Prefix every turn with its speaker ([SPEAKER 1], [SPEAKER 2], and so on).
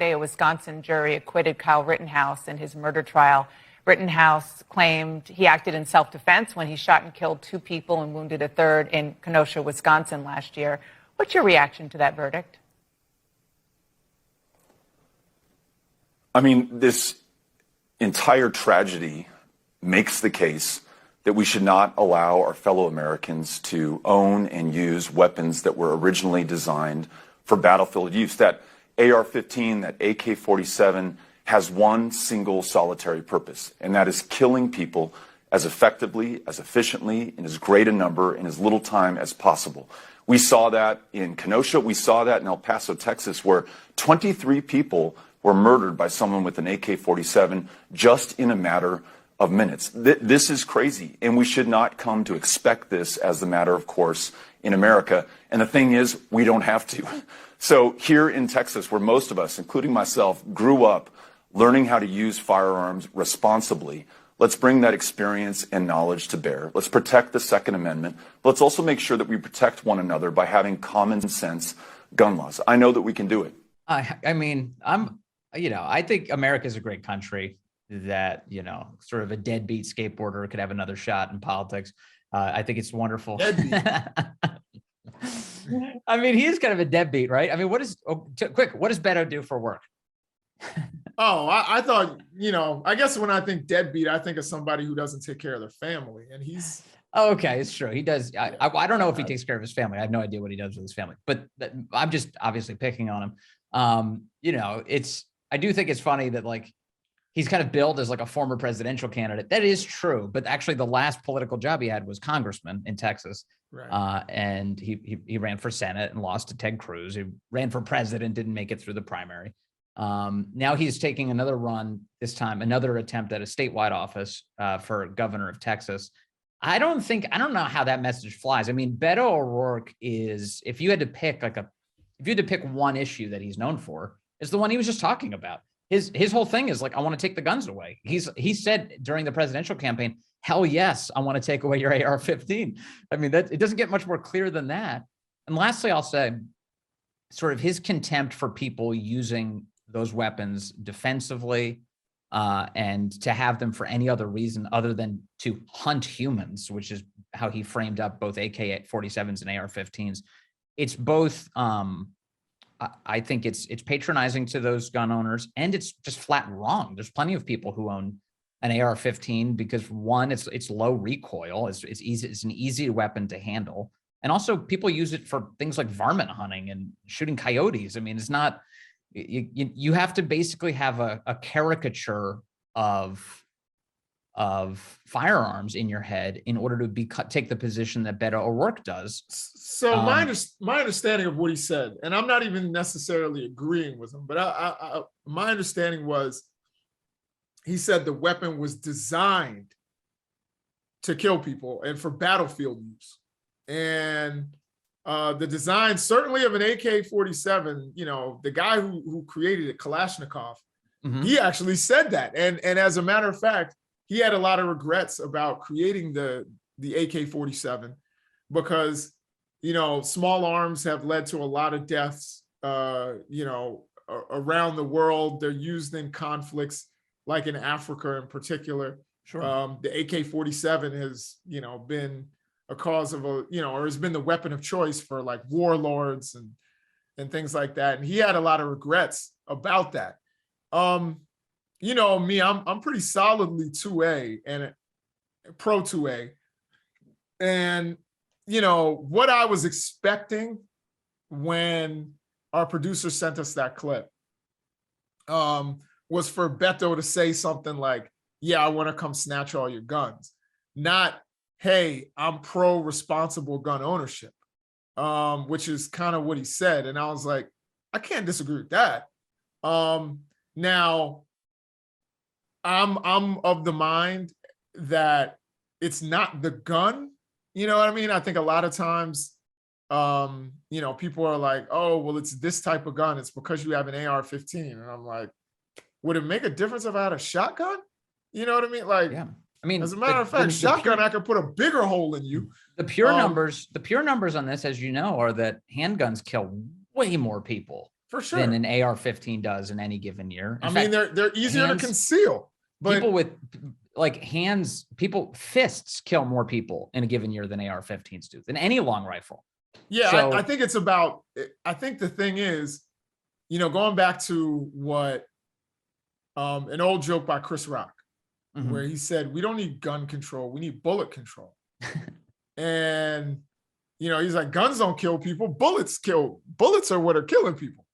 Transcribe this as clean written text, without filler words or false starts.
[SPEAKER 1] A Wisconsin jury acquitted Kyle Rittenhouse in his murder trial. Rittenhouse claimed he acted in self-defense when he shot and killed 2 people and wounded a third in Kenosha, Wisconsin last year. What's your reaction to that verdict?
[SPEAKER 2] I mean, this entire tragedy makes the case that we should not allow our fellow Americans to own and use weapons that were originally designed for battlefield use. That AR-15, that AK-47 has one single solitary purpose, and that is killing people as effectively, as efficiently, in as great a number, in as little time as possible. We saw that in Kenosha. We saw that in El Paso, Texas, where 23 people were murdered by someone with an AK-47 just in a matter of minutes. This is crazy, and we should not come to expect this as the matter of course in America. And the thing is, we don't have to. So here in Texas, where most of us, including myself, grew up learning how to use firearms responsibly, let's bring that experience and knowledge to bear. Let's protect the Second Amendment. But let's also make sure that we protect one another by having common sense gun laws. I know that we can do it.
[SPEAKER 3] I mean, I think America's a great country that, sort of a deadbeat skateboarder could have another shot in politics. I think it's wonderful. I mean, he is kind of a deadbeat, right? I mean, what does Beto do for work?
[SPEAKER 4] I thought, I guess when I think deadbeat, I think of somebody who doesn't take care of their family, and he's.
[SPEAKER 3] Oh, okay, it's true. He does. I don't know if he takes care of his family. I have no idea what he does with his family, but I'm just obviously picking on him. I do think it's funny that he's kind of billed as like a former presidential candidate. That is true, but actually the last political job he had was congressman in Texas. Right. And he ran for Senate and lost to Ted Cruz. He ran for president, didn't make it through the primary. Now he's taking another run, this time another attempt at a statewide office for governor of Texas. I don't know how that message flies. I mean, Beto O'Rourke is, if you had to pick one issue that he's known for, it's the one he was just talking about. His whole thing is I want to take the guns away. He said during the presidential campaign, hell yes, I want to take away your AR-15. I mean, it doesn't get much more clear than that. And lastly, I'll say sort of his contempt for people using those weapons defensively and to have them for any other reason other than to hunt humans, which is how he framed up both AK-47s and AR-15s. It's both, I think it's patronizing to those gun owners, and it's just flat wrong. There's plenty of people who own an AR-15 because one, it's low recoil, it's easy, it's an easy weapon to handle, and also people use it for things like varmint hunting and shooting coyotes. I mean, it's not. You have to basically have a caricature of firearms in your head in order to take the position that Beto O'Rourke does.
[SPEAKER 4] So my understanding of what he said, and I'm not even necessarily agreeing with him, but my understanding was he said the weapon was designed to kill people and for battlefield use. And the design certainly of an AK-47, the guy who created it, Kalashnikov, he actually said that. And as a matter of fact, he had a lot of regrets about creating the AK-47 because, small arms have led to a lot of deaths, around the world. They're used in conflicts like in Africa in particular. Sure. The AK-47 has, been a cause of or has been the weapon of choice for warlords and things like that. And he had a lot of regrets about that. Me, I'm pretty solidly 2A and pro 2A. And, what I was expecting when our producer sent us that clip was for Beto to say something like, yeah, I want to come snatch all your guns. Not, hey, I'm pro responsible gun ownership, which is kind of what he said. And I was like, I can't disagree with that. Now, I'm of the mind that it's not the gun. You know what I mean? I think a lot of times, people are like, oh, well, it's this type of gun. It's because you have an AR-15. And I'm like, would it make a difference if I had a shotgun? You know what I mean? Yeah. I mean, as a matter of fact, shotgun, I could put a bigger hole in you.
[SPEAKER 3] The pure numbers on this, as you know, are that handguns kill way more people
[SPEAKER 4] for sure
[SPEAKER 3] than an AR-15 does in any given year.
[SPEAKER 4] I mean, they're easier to conceal. But
[SPEAKER 3] people with like fists kill more people in a given year than AR-15s do, than any long rifle.
[SPEAKER 4] Yeah,
[SPEAKER 3] So,
[SPEAKER 4] I think it's about, I think the thing is, going back to what an old joke by Chris Rock, where he said, we don't need gun control, we need bullet control. And, he's like, guns don't kill people, bullets are what are killing people.